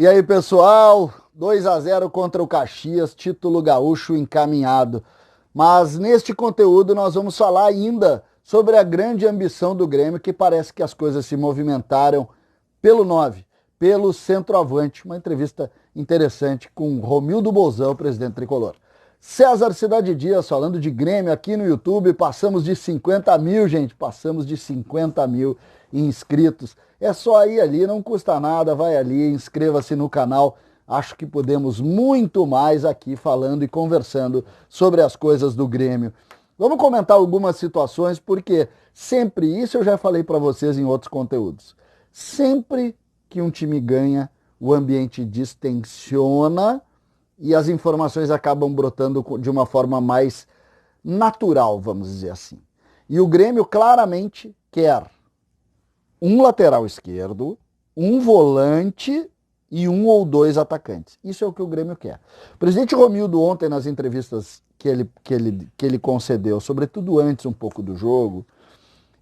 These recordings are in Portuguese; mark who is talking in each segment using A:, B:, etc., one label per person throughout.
A: E aí, pessoal, 2-0 contra o Caxias, título gaúcho encaminhado. Mas neste conteúdo nós vamos falar ainda sobre a grande ambição do Grêmio, que parece que as coisas se movimentaram pelo 9, pelo centroavante. Uma entrevista interessante com Romildo Bolzão, presidente tricolor. César Cidade Dias falando de Grêmio aqui no YouTube. Passamos de 50 mil, gente. Passamos de 50 mil inscritos. É só ir ali, não custa nada. Vai ali, inscreva-se no canal. Acho que podemos muito mais aqui falando e conversando sobre as coisas do Grêmio. Vamos comentar algumas situações, porque sempre, isso eu já falei para vocês em outros conteúdos, sempre que um time ganha, o ambiente distensiona e as informações acabam brotando de uma forma mais natural, vamos dizer assim. E o Grêmio claramente quer um lateral esquerdo, um volante e um ou dois atacantes. Isso é o que o Grêmio quer. O presidente Romildo ontem, nas entrevistas que ele concedeu, sobretudo antes um pouco do jogo,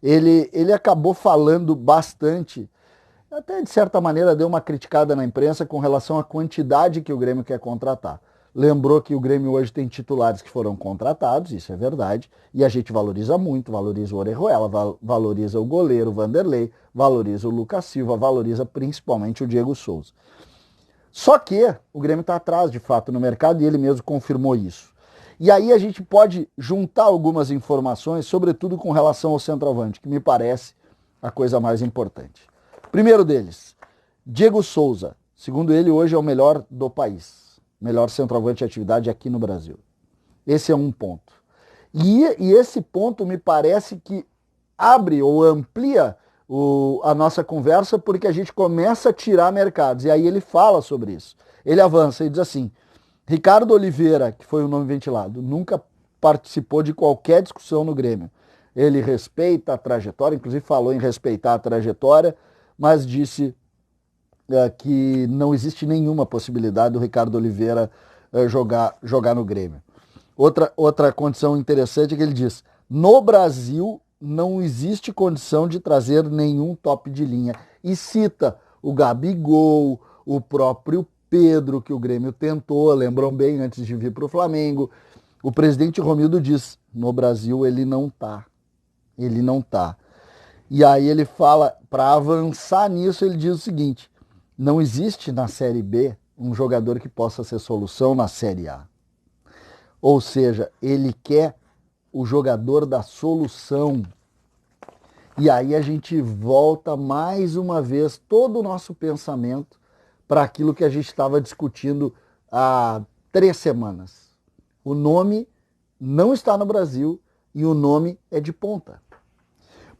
A: ele acabou falando bastante, até de certa maneira deu uma criticada na imprensa com relação à quantidade que o Grêmio quer contratar. Lembrou que o Grêmio hoje tem titulares que foram contratados, isso é verdade, e a gente valoriza muito, valoriza o Orejuela, valoriza o goleiro Vanderlei, valoriza o Lucas Silva, valoriza principalmente o Diego Souza. Só que o Grêmio está atrás, de fato, no mercado, e ele mesmo confirmou isso. E aí a gente pode juntar algumas informações, sobretudo com relação ao centroavante, que me parece a coisa mais importante. Primeiro deles, Diego Souza. Segundo ele, hoje é o melhor do país. Melhor centroavante de atividade aqui no Brasil. Esse é um ponto. E esse ponto me parece que abre ou amplia a nossa conversa, porque a gente começa a tirar mercados. E aí ele fala sobre isso. Ele avança e diz assim: Ricardo Oliveira, que foi o nome ventilado, nunca participou de qualquer discussão no Grêmio. Ele respeita a trajetória, inclusive falou em respeitar a trajetória, mas disse que não existe nenhuma possibilidade do Ricardo Oliveira jogar no Grêmio. Outra condição interessante é que ele diz: no Brasil não existe condição de trazer nenhum top de linha. E cita o Gabigol, o próprio Pedro, que o Grêmio tentou, lembram bem, antes de vir para o Flamengo. O presidente Romildo diz: no Brasil ele não tá. Ele não tá. E aí ele fala, para avançar nisso, ele diz o seguinte: não existe na Série B um jogador que possa ser solução na Série A. Ou seja, ele quer o jogador da solução. E aí a gente volta mais uma vez todo o nosso pensamento para aquilo que a gente estava discutindo há 3 semanas. O nome não está no Brasil e o nome é de ponta.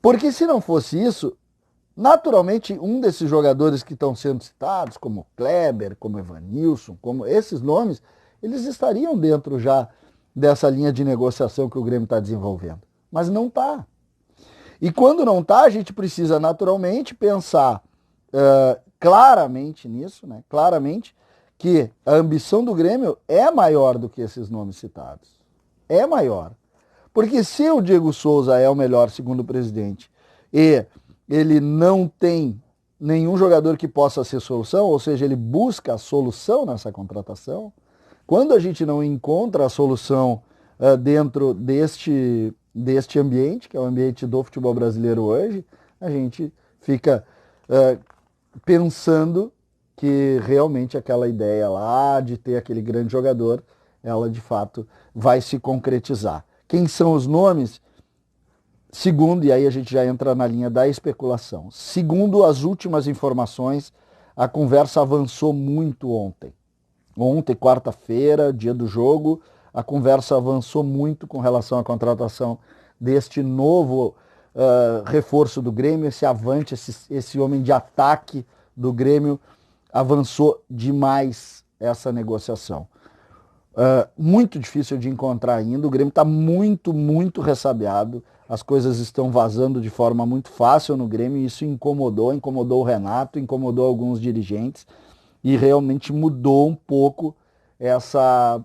A: Porque se não fosse isso, naturalmente um desses jogadores que estão sendo citados, como Kleber, como Evanilson, como esses nomes, eles estariam dentro já dessa linha de negociação que o Grêmio está desenvolvendo. Mas não está. E quando não está, a gente precisa naturalmente pensar claramente nisso, né? Claramente que a ambição do Grêmio é maior do que esses nomes citados. É maior. Porque se o Diego Souza é o melhor, segundo o presidente, e ele não tem nenhum jogador que possa ser solução, ou seja, ele busca a solução nessa contratação, quando a gente não encontra a solução dentro deste ambiente, que é o ambiente do futebol brasileiro hoje, a gente fica pensando que realmente aquela ideia lá de ter aquele grande jogador, ela de fato vai se concretizar. Quem são os nomes? Segundo, e aí a gente já entra na linha da especulação, segundo as últimas informações, a conversa avançou muito ontem. Ontem, quarta-feira, dia do jogo, a conversa avançou muito com relação à contratação deste novo reforço do Grêmio, esse avante, esse homem de ataque do Grêmio, avançou demais essa negociação. Muito difícil de encontrar ainda, o Grêmio está muito, muito ressabiado, as coisas estão vazando de forma muito fácil no Grêmio, e isso incomodou o Renato, incomodou alguns dirigentes, e realmente mudou um pouco essa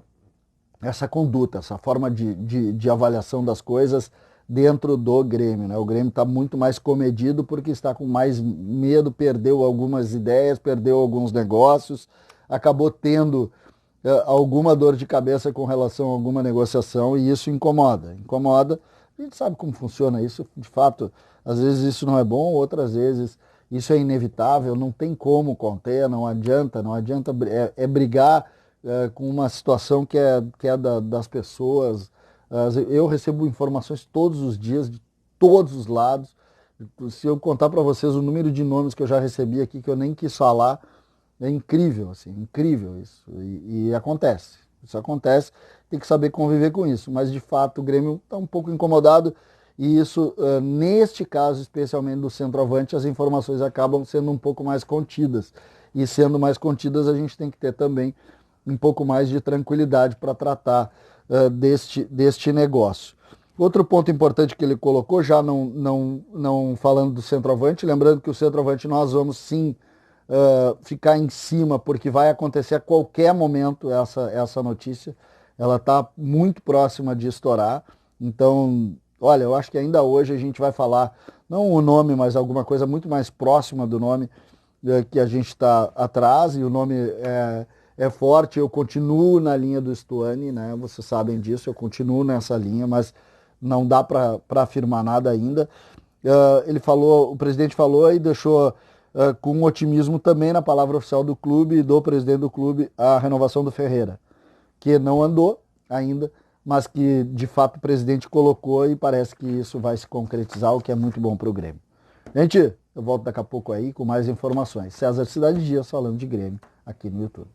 A: conduta, essa forma de avaliação das coisas dentro do Grêmio, né? O Grêmio está muito mais comedido porque está com mais medo, perdeu algumas ideias, perdeu alguns negócios, acabou tendo alguma dor de cabeça com relação a alguma negociação e isso incomoda. Incomoda, a gente sabe como funciona isso, de fato, às vezes isso não é bom, outras vezes isso é inevitável, não tem como conter, não adianta brigar com uma situação que é das pessoas. Eu recebo informações todos os dias, de todos os lados. Se eu contar para vocês o número de nomes que eu já recebi aqui, que eu nem quis falar, é incrível, assim, incrível isso. E acontece. Isso acontece, tem que saber conviver com isso. Mas, de fato, o Grêmio está um pouco incomodado e isso, neste caso, especialmente do centroavante, as informações acabam sendo um pouco mais contidas. E sendo mais contidas, a gente tem que ter também um pouco mais de tranquilidade para tratar deste negócio. Outro ponto importante que ele colocou, já não falando do centroavante, lembrando que o centroavante nós vamos sim ficar em cima, porque vai acontecer a qualquer momento essa notícia. Ela está muito próxima de estourar. Então, olha, eu acho que ainda hoje a gente vai falar, não o nome, mas alguma coisa muito mais próxima do nome que a gente está atrás, e o nome é forte. Eu continuo na linha do Stuani, né? Vocês sabem disso, eu continuo nessa linha, mas não dá para afirmar nada ainda. Ele falou, o presidente falou e deixou com otimismo também na palavra oficial do clube e do presidente do clube a renovação do Ferreira, que não andou ainda, mas que de fato o presidente colocou e parece que isso vai se concretizar, o que é muito bom para o Grêmio. Gente, eu volto daqui a pouco aí com mais informações. César Cidade Dias falando de Grêmio aqui no YouTube.